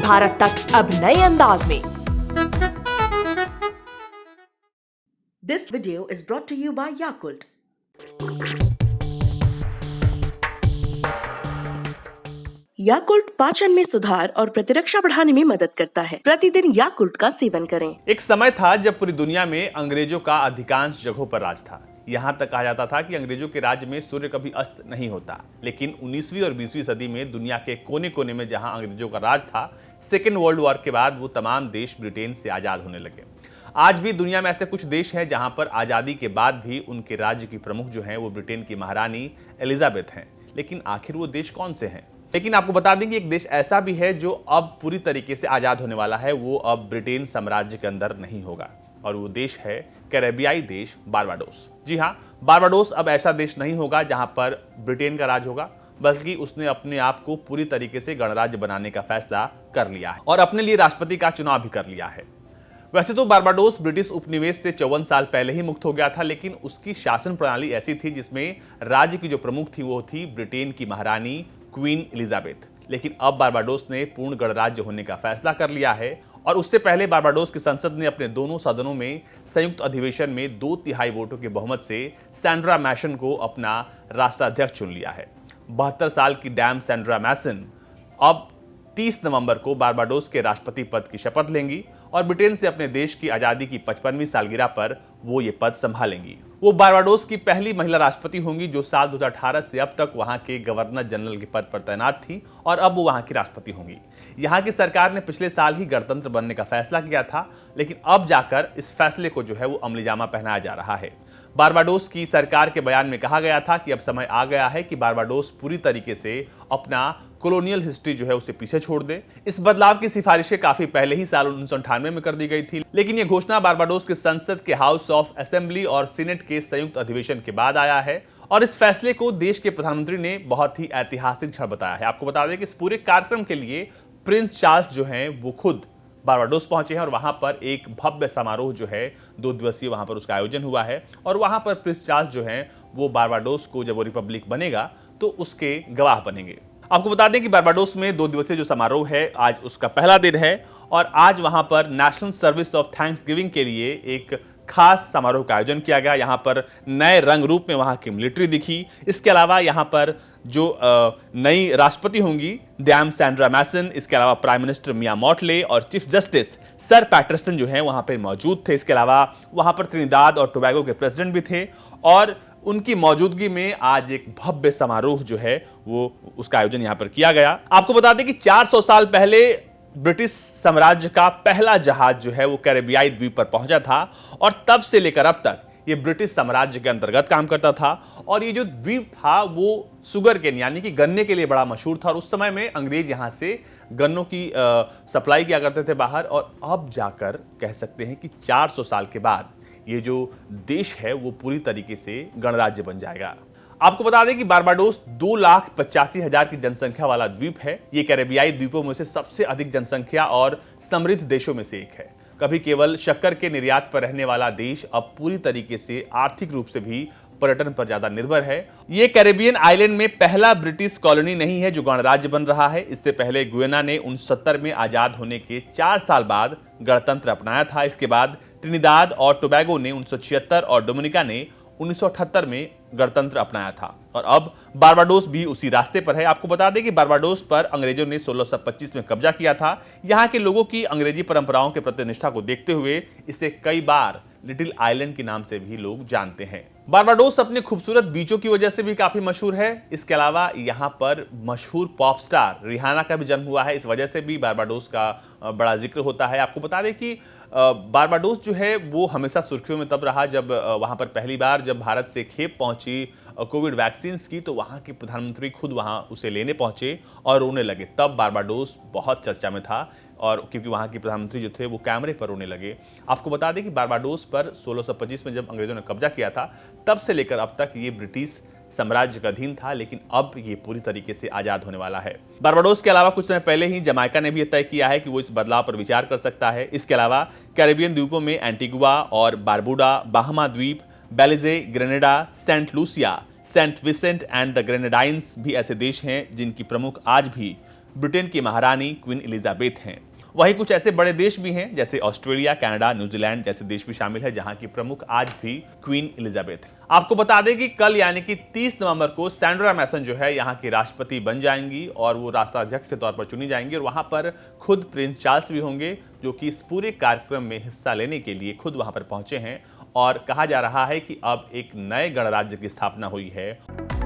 भारत तक अब नए अंदाज में। This video is brought to you by Yakult. Yakult पाचन में सुधार और प्रतिरक्षा बढ़ाने में मदद करता है। प्रतिदिन याकुल्ट का सेवन करें। एक समय था जब पूरी दुनिया में अंग्रेजों का अधिकांश जगहों पर राज था। यहाँ तक कहा जाता था कि अंग्रेजों के राज्य में सूर्य कभी अस्त नहीं होता। लेकिन 19वीं और 20वीं सदी में दुनिया के कोने कोने में जहाँ अंग्रेजों का राज था, सेकेंड वर्ल्ड वॉर के बाद वो तमाम देश ब्रिटेन से आजाद होने लगे। आज भी दुनिया में ऐसे कुछ देश हैं जहां पर आजादी के बाद भी उनके राज्य की प्रमुख जो हैं वो ब्रिटेन की महारानी एलिजाबेथ हैं। लेकिन आखिर वो देश कौन से हैं? लेकिन आपको बता दें कि एक देश ऐसा भी है जो अब पूरी तरीके से आजाद होने वाला है। वो अब ब्रिटेन साम्राज्य के अंदर नहीं होगा और वो देश है कैरेबियाई देश बारबाडोस। जी हाँ, बारबाडोस अब ऐसा देश नहीं होगा जहां पर ब्रिटेन का राज होगा, बल्कि उसने अपने आप को पूरी तरीके से गणराज्य बनाने का फैसला कर लिया है और अपने लिए राष्ट्रपति का चुनाव भी कर लिया है। वैसे तो बारबाडोस ब्रिटिश उपनिवेश से 54 साल पहले ही मुक्त हो गया था, लेकिन उसकी शासन प्रणाली ऐसी थी जिसमें राज्य की जो प्रमुख थी वो थी ब्रिटेन की महारानी क्वीन एलिजाबेथ। लेकिन अब बारबाडोस ने पूर्ण गणराज्य होने का फैसला कर लिया है और उससे पहले बारबाडोस की संसद ने अपने दोनों सदनों में संयुक्त अधिवेशन में 2/3 वोटों के बहुमत से सैंड्रा मैशन को अपना राष्ट्राध्यक्ष चुन लिया है। 72 साल की डैम सैंड्रा मैसन अब 30 नवंबर को बारबाडोस के राष्ट्रपति पद की शपथ लेंगी और ब्रिटेन से अपने देश की आजादी की 55वीं सालगिरह पर वो ये पद संभालेंगी। वो बारबाडोस की पहली महिला राष्ट्रपति होंगी जो साल 2018 से अब तक वहां के गवर्नर जनरल के पद पर तैनात थी और अब वो वहां की राष्ट्रपति होंगी। यहाँ की सरकार ने पिछले साल ही गणतंत्र बनने का फैसला किया था, लेकिन अब जाकर इस फैसले को जो है वो अमलीजामा पहनाया जा रहा है। बारबाडोस की सरकार के बयान में कहा गया था कि अब समय आ गया है कि बारबाडोस पूरी तरीके से अपना कॉलोनियल हिस्ट्री जो है उसे पीछे छोड़ दे। इस बदलाव की सिफारिशें काफी पहले ही साल 1998 में कर दी गई थी, लेकिन यह घोषणा बारबाडोस के संसद के हाउस ऑफ असेंबली और सीनेट के संयुक्त अधिवेशन के बाद आया है और इस फैसले को देश के प्रधानमंत्री ने बहुत ही ऐतिहासिक क्षण बताया है। आपको बता दें कि इस पूरे कार्यक्रम के लिए प्रिंस चार्ल्स जो हैं वो खुद बारबाडोस पहुंचे हैं और वहां पर एक भव्य समारोह जो है 2 दिवसीय वहां पर उसका आयोजन हुआ है और वहां पर प्रिंस चार्ल्स जो हैं वो बारबाडोस को जब वो रिपब्लिक बनेगा तो उसके गवाह बनेंगे। आपको बता दें कि बारबाडोस में 2 दिवसीय जो समारोह है आज उसका पहला दिन है और आज वहां पर नेशनल सर्विस ऑफ थैंक्सगिविंग के लिए एक खास समारोह का आयोजन किया गया। यहाँ पर नए रंग रूप में वहाँ की मिलिट्री दिखी। इसके अलावा यहाँ पर जो नई राष्ट्रपति होंगी डैम सैंड्रा मैसन, इसके अलावा प्राइम मिनिस्टर मिया मॉटले और चीफ जस्टिस सर पैटरसन जो हैं वहाँ पर मौजूद थे। इसके अलावा वहाँ पर त्रिनिदाद और टोबैगो के प्रेसिडेंट भी थे और उनकी मौजूदगी में आज एक भव्य समारोह जो है वो उसका आयोजन यहाँ पर किया गया। आपको बता दें कि 400 साल पहले ब्रिटिश साम्राज्य का पहला जहाज जो है वो कैरेबियाई द्वीप पर पहुंचा था और तब से लेकर अब तक ये ब्रिटिश साम्राज्य के अंतर्गत काम करता था और ये जो द्वीप था वो शुगर केन यानी कि गन्ने के लिए बड़ा मशहूर था और उस समय में अंग्रेज यहाँ से गन्नों की सप्लाई किया करते थे बाहर। और अब जाकर कह सकते हैं कि 400 साल के बाद ये जो देश है वो पूरी तरीके से गणराज्य बन जाएगा। आपको बता दें कि बारबाडोस 2,85,000 की जनसंख्या वाला द्वीप है। ये कैरेबियाई द्वीपों में से सबसे अधिक जनसंख्या और समृद्ध देशों में से एक है। कभी केवल शक्कर के निर्यात पर रहने वाला देश अब पूरी तरीके से आर्थिक रूप से भी पर्यटन पर ज्यादा निर्भर है। ये कैरेबियन आइलैंड में पहला ब्रिटिश कॉलोनी नहीं है जो गणराज्य बन रहा है। इससे पहले गुयाना ने 1970 में आजाद होने के 4 साल बाद गणतंत्र अपनाया था। इसके बाद त्रिनिदाद और टोबैगो ने 1976 और डोमिनिका ने 1978 में गणतंत्र अपनाया था और अब बारबाडोस भी उसी रास्ते पर है। आपको बता दें कि बारबाडोस पर अंग्रेजों ने 1625 में कब्जा किया था। यहाँ के लोगों की अंग्रेजी परंपराओं के प्रति निष्ठा को देखते हुए इसे कई बार लिटिल आइलैंड के नाम से भी लोग जानते हैं। बारबाडोस अपने खूबसूरत बीचों की वजह से भी काफी मशहूर है। इसके अलावा यहाँ पर मशहूर पॉप स्टार रिहाना का भी जन्म हुआ है, इस वजह से भी बारबाडोस का बड़ा जिक्र होता है। आपको बता दें कि बारबाडोस जो है वो हमेशा सुर्खियों में तब रहा जब वहाँ पर पहली बार जब भारत से खेप पहुंची कोविड वैक्सीन्स की, तो वहाँ के प्रधानमंत्री खुद वहाँ उसे लेने पहुंचे और रोने लगे। तब बारबाडोस बहुत चर्चा में था और क्योंकि वहाँ के प्रधानमंत्री जो थे वो कैमरे पर रोने लगे। आपको बता दें कि बारबाडोस पर 1625 में जब अंग्रेजों ने कब्जा किया था तब से लेकर अब तक ये ब्रिटिश साम्राज्य का अधीन था, लेकिन अब ये पूरी तरीके से आजाद होने वाला है। बारबाडोस के अलावा कुछ समय पहले ही जमाइका ने भी तय किया है कि वो इस बदलाव पर विचार कर सकता है। इसके अलावा कैरेबियन द्वीपों में एंटीगुआ और बारबुडा, बाहामा द्वीप, Belize, Grenada, Saint Lucia, Saint Vincent and the Grenadines भी ऐसे देश हैं जिनकी प्रमुख आज भी ब्रिटेन की महारानी क्वीन एलिजाबेथ हैं। वहीं कुछ ऐसे बड़े देश भी हैं जैसे ऑस्ट्रेलिया, कनाडा, न्यूजीलैंड जैसे देश भी शामिल है जहां की प्रमुख आज भी क्वीन एलिजाबेथ है। आपको बता दें कि कल यानी कि 30 नवंबर को सैंड्रा मैसन जो है यहां की राष्ट्रपति बन जाएंगी और वो राष्ट्राध्यक्ष के तौर पर चुनी जाएंगी और वहां पर खुद प्रिंस चार्ल्स भी होंगे जो कि इस पूरे कार्यक्रम में हिस्सा लेने के लिए खुद वहां पर पहुंचे हैं और कहा जा रहा है कि अब एक नए गणराज्य की स्थापना हुई है।